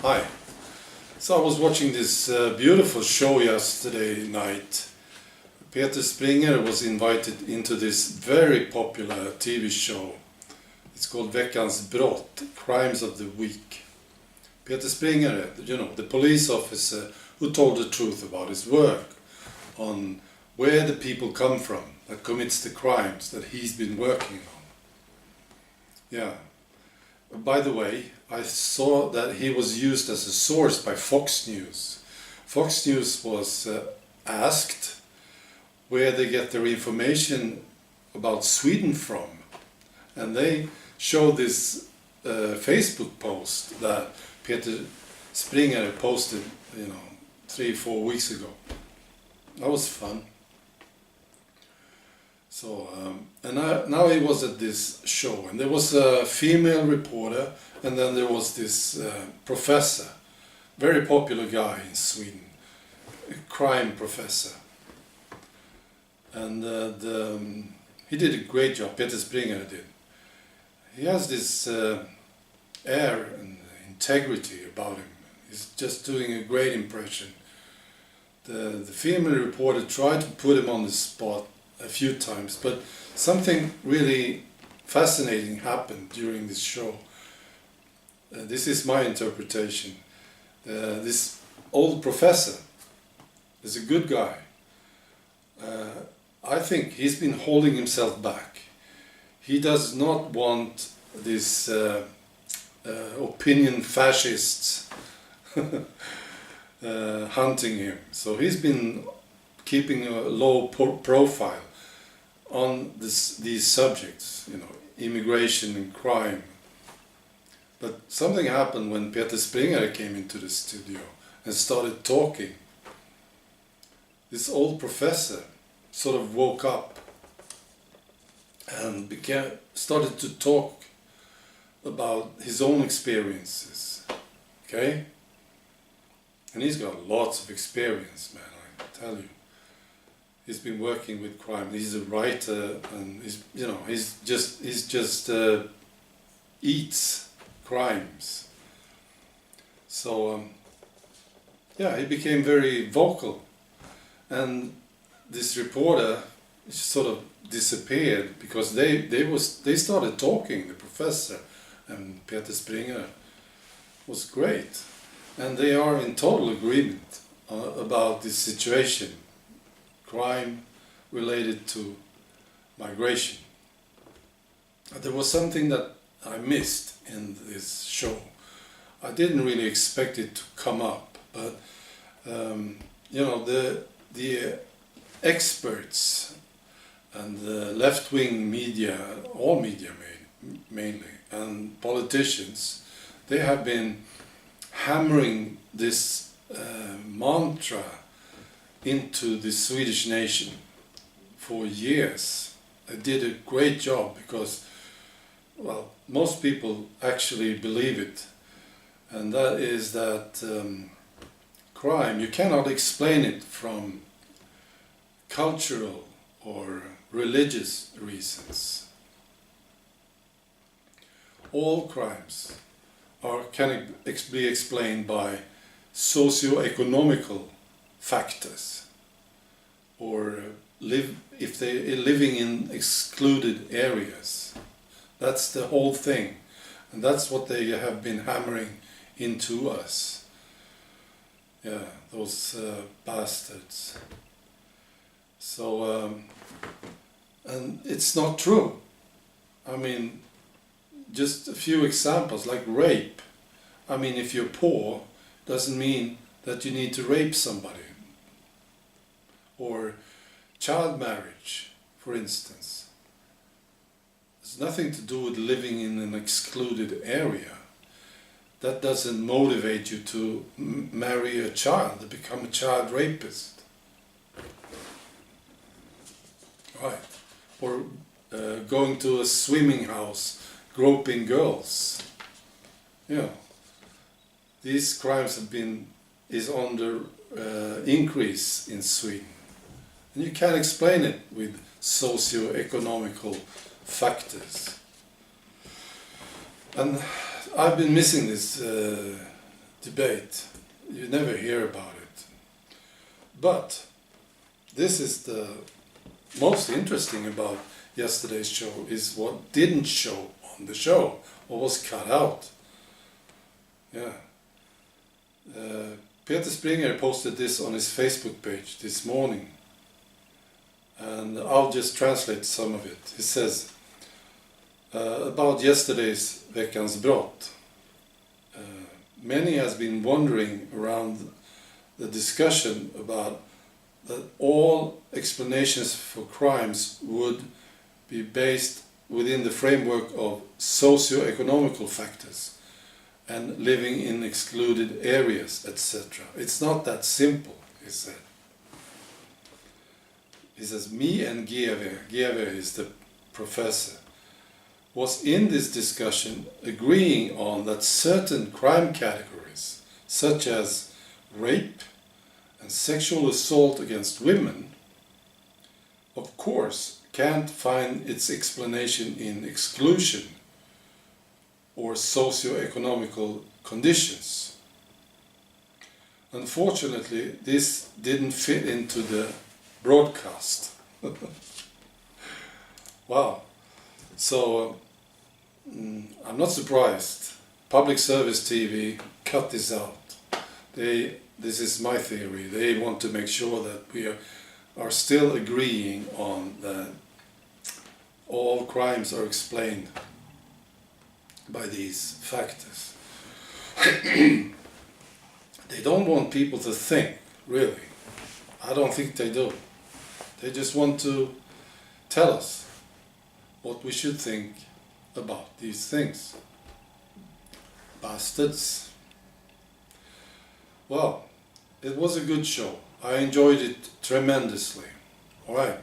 Hi. So I was watching this beautiful show yesterday night. Peter Springare was invited into this very popular TV show. It's called Veckans brott, Crimes of the Week. Peter Springare, the police officer who told the truth about his work on where the people come from that commits the crimes that he's been working on. Yeah. By the way, I saw that he was used as a source by Fox News. Fox News was asked where they get their information about Sweden from. And they showed this Facebook post that Peter Springare posted, 3-4 weeks ago. That was fun. So, now he was at this show, and there was a female reporter, and then there was this professor, very popular guy in Sweden, a crime professor. And he did a great job, Peter Springare did. He has this air and integrity about him. He's just doing a great impression. The female reporter tried to put him on the spot a few times, but something really fascinating happened during this show. This is my interpretation. This old professor is a good guy. I think he's been holding himself back. He does not want these opinion fascists hunting him. So he's been keeping a low profile on these subjects, immigration and crime. But something happened when Peter Springare came into the studio and started talking. This old professor sort of woke up and started to talk about his own experiences, okay? And he's got lots of experience, man, I tell you. He's been working with crime. He's a writer, and he just eats crimes. So he became very vocal, and this reporter sort of disappeared because they started talking. The professor and Peter Springare was great, and they are in total agreement about this situation. Crime related to migration. There was something that I missed in this show. I didn't really expect it to come up, but the experts and the left-wing media, all media mainly, and politicians, they have been hammering this mantra into the Swedish nation for years. They did a great job because, most people actually believe it, and that is that crime, you cannot explain it from cultural or religious reasons. All crimes can be explained by socio-economical factors, or if they are living in excluded areas. That's the whole thing, and that's what they have been hammering into us. Yeah, those bastards. So, and it's not true. I mean, just a few examples, like rape. I mean, if you're poor, doesn't mean that you need to rape somebody. Or child marriage, for instance. It's nothing to do with living in an excluded area. That doesn't motivate you to marry a child, to become a child rapist. Right. Or going to a swimming house, groping girls. These crimes is on the increase in Sweden. And you can't explain it with socio-economical factors. And I've been missing this debate. You never hear about it. But this is the most interesting about yesterday's show, is what didn't show on the show, or was cut out. Yeah. Peter Springare posted this on his Facebook page this morning, and I'll just translate some of it. He says, about yesterday's Veckans brott. Many has been wondering around the discussion about that all explanations for crimes would be based within the framework of socio-economical factors and living in excluded areas, etc. It's not that simple, he said. He says, me and Gieve is the professor, was in this discussion agreeing on that certain crime categories, such as rape and sexual assault against women, of course, can't find its explanation in exclusion or socio-economical conditions. Unfortunately, this didn't fit into the broadcast. Wow. So, I'm not surprised. Public service TV cut this out. This is my theory. They want to make sure that we are still agreeing on that all crimes are explained by these factors. They don't want people to think, really. I don't think they do. They just want to tell us what we should think about these things. Bastards. Well, it was a good show. I enjoyed it tremendously. Alright.